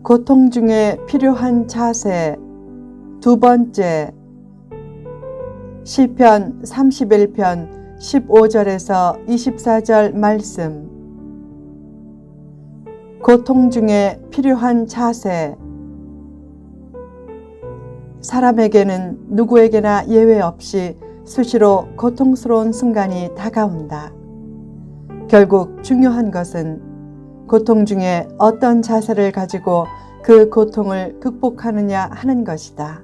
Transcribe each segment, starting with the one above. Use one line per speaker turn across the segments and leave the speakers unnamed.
고통 중에 필요한 자세 두 번째. 시편 31편 15절에서 24절 말씀. 고통 중에 필요한 자세. 사람에게는 누구에게나 예외 없이 수시로 고통스러운 순간이 다가온다. 결국 중요한 것은 고통 중에 어떤 자세를 가지고 그 고통을 극복하느냐 하는 것이다.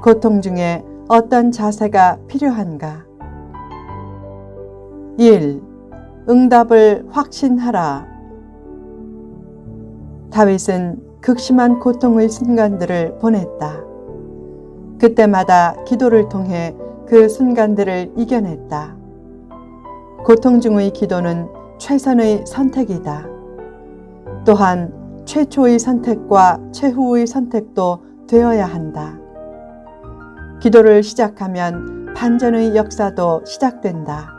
고통 중에 어떤 자세가 필요한가? 1. 응답을 확신하라. 다윗은 극심한 고통의 순간들을 보냈다. 그때마다 기도를 통해 그 순간들을 이겨냈다. 고통 중의 기도는 최선의 선택이다. 또한 최초의 선택과 최후의 선택도 되어야 한다. 기도를 시작하면 반전의 역사도 시작된다.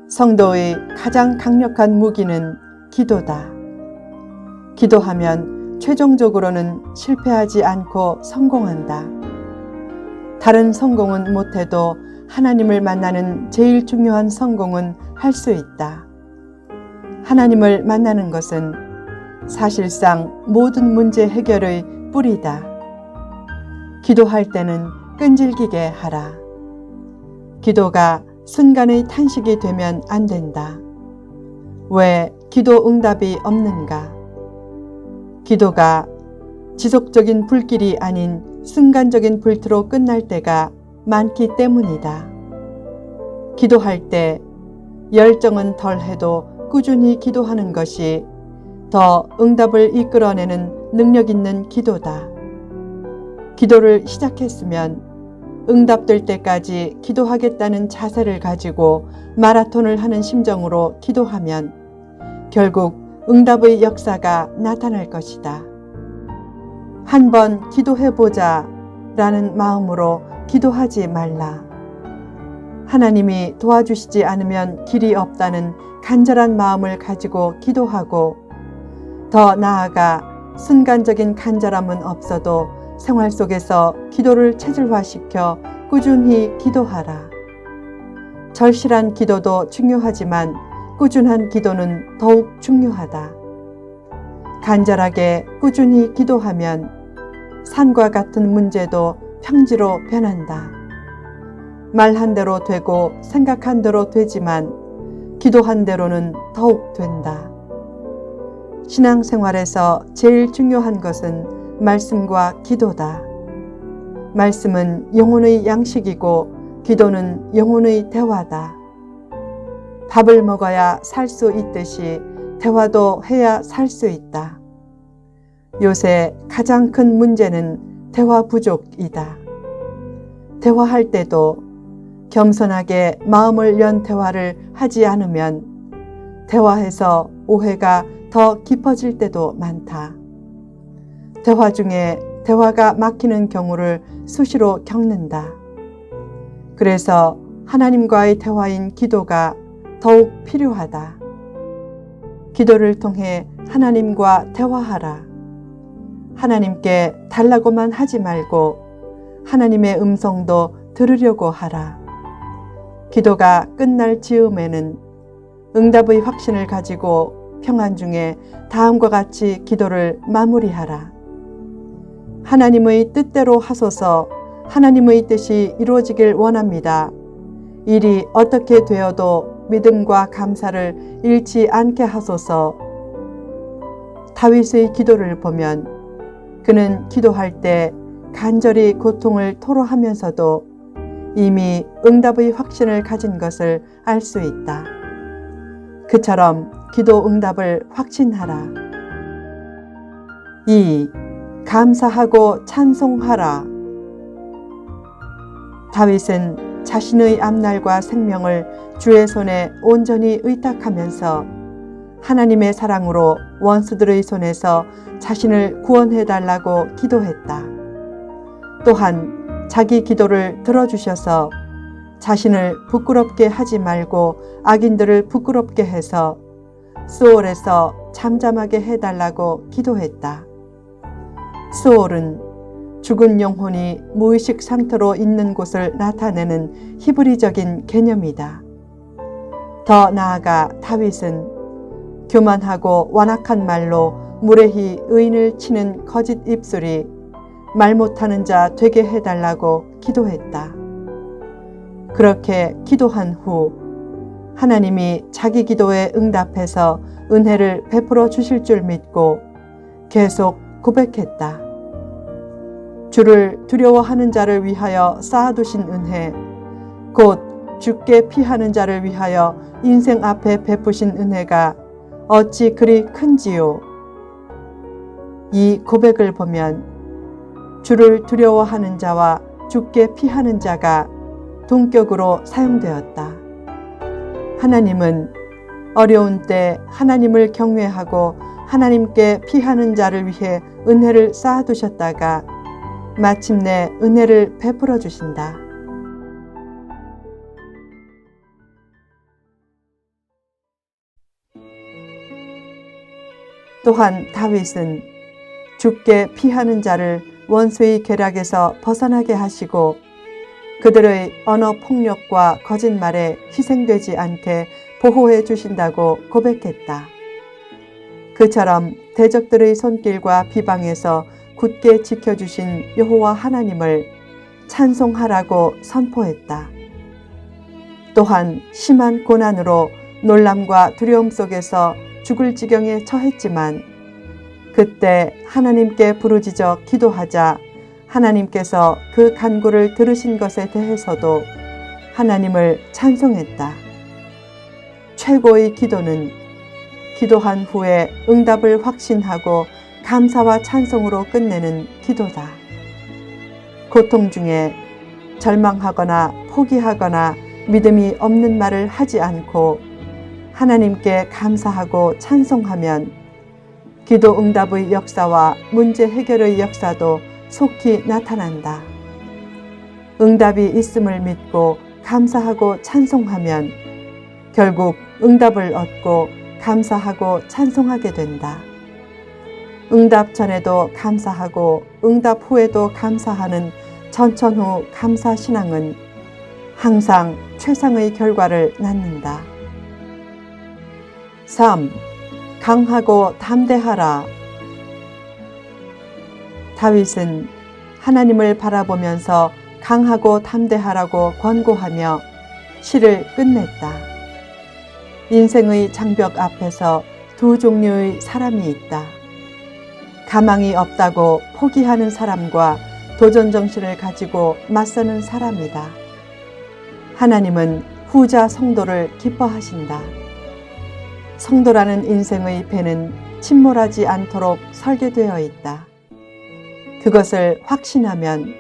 성도의 가장 강력한 무기는 기도다. 기도하면 최종적으로는 실패하지 않고 성공한다. 다른 성공은 못해도 하나님을 만나는 제일 중요한 성공은 할 수 있다. 하나님을 만나는 것은 사실상 모든 문제 해결의 뿌리다. 기도할 때는 끈질기게 하라. 기도가 순간의 탄식이 되면 안 된다. 왜 기도 응답이 없는가? 기도가 지속적인 불길이 아닌 순간적인 불트로 끝날 때가 많기 때문이다. 기도할 때 열정은 덜해도 꾸준히 기도하는 것이 더 응답을 이끌어내는 능력 있는 기도다. 기도를 시작했으면 응답될 때까지 기도하겠다는 자세를 가지고 마라톤을 하는 심정으로 기도하면 결국 응답의 역사가 나타날 것이다. 한번 기도해보자 라는 마음으로 기도하지 말라. 하나님이 도와주시지 않으면 길이 없다는 간절한 마음을 가지고 기도하고, 더 나아가 순간적인 간절함은 없어도 생활 속에서 기도를 체질화시켜 꾸준히 기도하라. 절실한 기도도 중요하지만 꾸준한 기도는 더욱 중요하다. 간절하게 꾸준히 기도하면 산과 같은 문제도 평지로 변한다. 말한 대로 되고 생각한 대로 되지만 기도한 대로는 더욱 된다. 신앙생활에서 제일 중요한 것은 말씀과 기도다. 말씀은 영혼의 양식이고 기도는 영혼의 대화다. 밥을 먹어야 살 수 있듯이 대화도 해야 살 수 있다. 요새 가장 큰 문제는 대화 부족이다. 대화할 때도 겸손하게 마음을 연 대화를 하지 않으면 대화해서 오해가 더 깊어질 때도 많다. 대화 중에 대화가 막히는 경우를 수시로 겪는다. 그래서 하나님과의 대화인 기도가 더욱 필요하다. 기도를 통해 하나님과 대화하라. 하나님께 달라고만 하지 말고 하나님의 음성도 들으려고 하라. 기도가 끝날 즈음에는 응답의 확신을 가지고 평안 중에 다음과 같이 기도를 마무리하라. 하나님의 뜻대로 하소서. 하나님의 뜻이 이루어지길 원합니다. 일이 어떻게 되어도 믿음과 감사를 잃지 않게 하소서. 다윗의 기도를 보면 그는 기도할 때 간절히 고통을 토로하면서도 이미 응답의 확신을 가진 것을 알 수 있다. 그처럼 기도 응답을 확신하라. 2. 감사하고 찬송하라. 다윗은 자신의 앞날과 생명을 주의 손에 온전히 의탁하면서 하나님의 사랑으로 원수들의 손에서 자신을 구원해달라고 기도했다. 또한 자기 기도를 들어주셔서 자신을 부끄럽게 하지 말고 악인들을 부끄럽게 해서 수월에서 잠잠하게 해달라고 기도했다. 스올은 죽은 영혼이 무의식 상태로 있는 곳을 나타내는 히브리적인 개념이다. 더 나아가 다윗은 교만하고 완악한 말로 무례히 의인을 치는 거짓 입술이 말 못하는 자 되게 해달라고 기도했다. 그렇게 기도한 후 하나님이 자기 기도에 응답해서 은혜를 베풀어 주실 줄 믿고 계속 고백했다. 주를 두려워하는 자를 위하여 쌓아두신 은혜, 곧 주께 피하는 자를 위하여 인생 앞에 베푸신 은혜가 어찌 그리 큰지요. 이 고백을 보면 주를 두려워하는 자와 주께 피하는 자가 동격으로 사용되었다. 하나님은 어려운 때 하나님을 경외하고 하나님께 피하는 자를 위해 은혜를 쌓아두셨다가 마침내 은혜를 베풀어 주신다. 또한 다윗은 주께 피하는 자를 원수의 계략에서 벗어나게 하시고 그들의 언어 폭력과 거짓말에 희생되지 않게 보호해 주신다고 고백했다. 그처럼 대적들의 손길과 비방에서 굳게 지켜주신 여호와 하나님을 찬송하라고 선포했다. 또한 심한 고난으로 놀람과 두려움 속에서 죽을 지경에 처했지만 그때 하나님께 부르짖어 기도하자 하나님께서 그 간구를 들으신 것에 대해서도 하나님을 찬송했다. 최고의 기도는 기도한 후에 응답을 확신하고 감사와 찬송으로 끝내는 기도다. 고통 중에 절망하거나 포기하거나 믿음이 없는 말을 하지 않고 하나님께 감사하고 찬송하면 기도 응답의 역사와 문제 해결의 역사도 속히 나타난다. 응답이 있음을 믿고 감사하고 찬송하면 결국 응답을 얻고 감사하고 찬송하게 된다. 응답 전에도 감사하고 응답 후에도 감사하는 전천후 감사 신앙은 항상 최상의 결과를 낳는다. 3. 강하고 담대하라. 다윗은 하나님을 바라보면서 강하고 담대하라고 권고하며 시를 끝냈다. 인생의 장벽 앞에서 두 종류의 사람이 있다. 가망이 없다고 포기하는 사람과 도전 정신을 가지고 맞서는 사람이다. 하나님은 후자 성도를 기뻐하신다. 성도라는 인생의 배는 침몰하지 않도록 설계되어 있다. 그것을 확신하면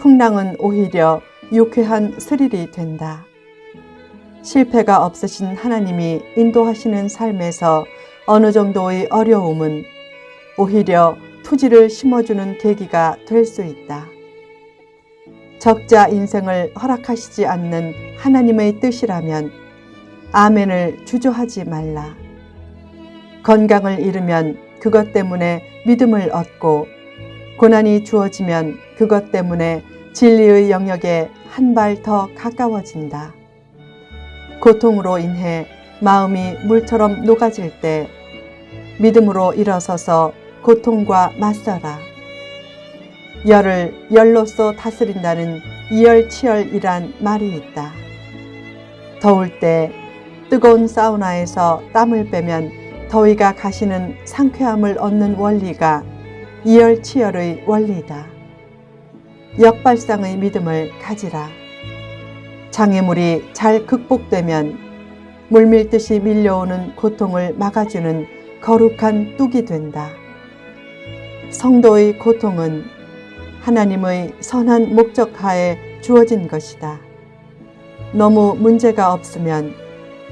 풍랑은 오히려 유쾌한 스릴이 된다. 실패가 없으신 하나님이 인도하시는 삶에서 어느 정도의 어려움은 오히려 투지를 심어주는 계기가 될 수 있다. 적자 인생을 허락하시지 않는 하나님의 뜻이라면 아멘을 주저하지 말라. 건강을 잃으면 그것 때문에 믿음을 얻고 고난이 주어지면 그것 때문에 진리의 영역에 한 발 더 가까워진다. 고통으로 인해 마음이 물처럼 녹아질 때 믿음으로 일어서서 고통과 맞서라. 열을 열로써 다스린다는 이열치열이란 말이 있다. 더울 때 뜨거운 사우나에서 땀을 빼면 더위가 가시는 상쾌함을 얻는 원리가 이열치열의 원리다. 역발상의 믿음을 가지라. 장애물이 잘 극복되면 물밀듯이 밀려오는 고통을 막아주는 거룩한 뚝이 된다. 성도의 고통은 하나님의 선한 목적하에 주어진 것이다. 너무 문제가 없으면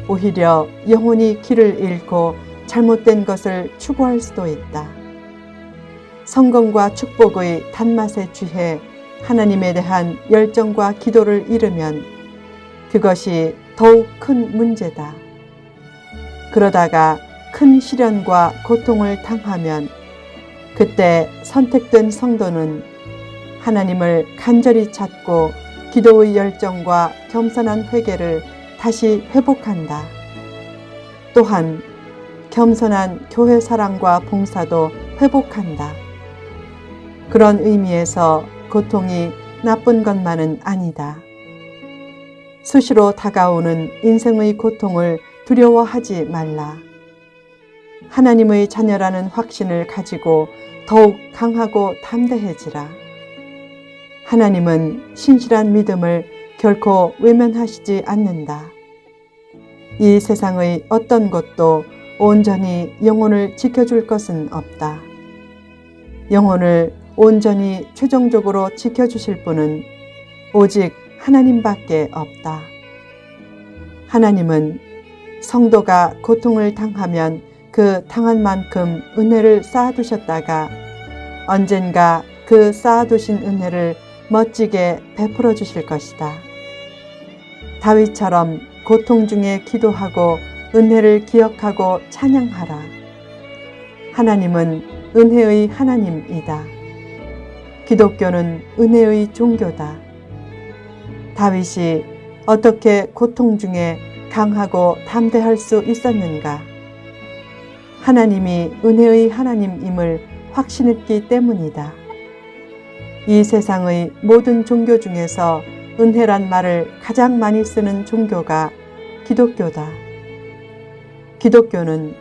오히려 영혼이 길을 잃고 잘못된 것을 추구할 수도 있다. 성공과 축복의 단맛에 취해 하나님에 대한 열정과 기도를 잃으면 그것이 더욱 큰 문제다. 그러다가 큰 시련과 고통을 당하면 그때 선택된 성도는 하나님을 간절히 찾고 기도의 열정과 겸손한 회개를 다시 회복한다. 또한 겸손한 교회 사랑과 봉사도 회복한다. 그런 의미에서 고통이 나쁜 것만은 아니다. 수시로 다가오는 인생의 고통을 두려워하지 말라. 하나님의 자녀라는 확신을 가지고 더욱 강하고 담대해지라. 하나님은 신실한 믿음을 결코 외면하시지 않는다. 이 세상의 어떤 것도 온전히 영혼을 지켜줄 것은 없다. 영혼을 온전히 최종적으로 지켜주실 분은 오직 하나님밖에 없다. 하나님은 성도가 고통을 당하면 그 당한 만큼 은혜를 쌓아두셨다가 언젠가 그 쌓아두신 은혜를 멋지게 베풀어 주실 것이다. 다윗처럼 고통 중에 기도하고 은혜를 기억하고 찬양하라. 하나님은 은혜의 하나님이다. 기독교는 은혜의 종교다. 다윗이 어떻게 고통 중에 강하고 담대할 수 있었는가? 하나님이 은혜의 하나님임을 확신했기 때문이다. 이 세상의 모든 종교 중에서 은혜란 말을 가장 많이 쓰는 종교가 기독교다. 기독교는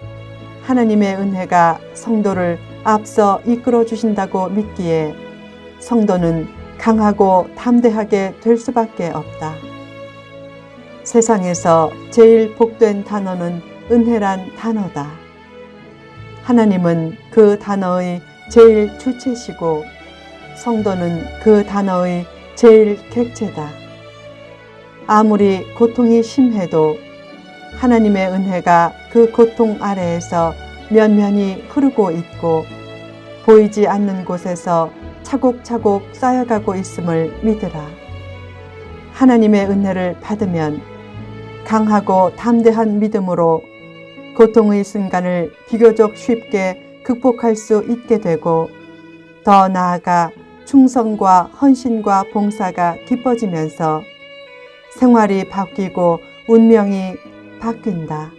하나님의 은혜가 성도를 앞서 이끌어 주신다고 믿기에 성도는 강하고 담대하게 될 수밖에 없다. 세상에서 제일 복된 단어는 은혜란 단어다. 하나님은 그 단어의 제일 주체시고 성도는 그 단어의 제일 객체다. 아무리 고통이 심해도 하나님의 은혜가 그 고통 아래에서 면면히 흐르고 있고 보이지 않는 곳에서 차곡차곡 쌓여가고 있음을 믿으라. 하나님의 은혜를 받으면 강하고 담대한 믿음으로 고통의 순간을 비교적 쉽게 극복할 수 있게 되고 더 나아가 충성과 헌신과 봉사가 깊어지면서 생활이 바뀌고 운명이 바뀐다.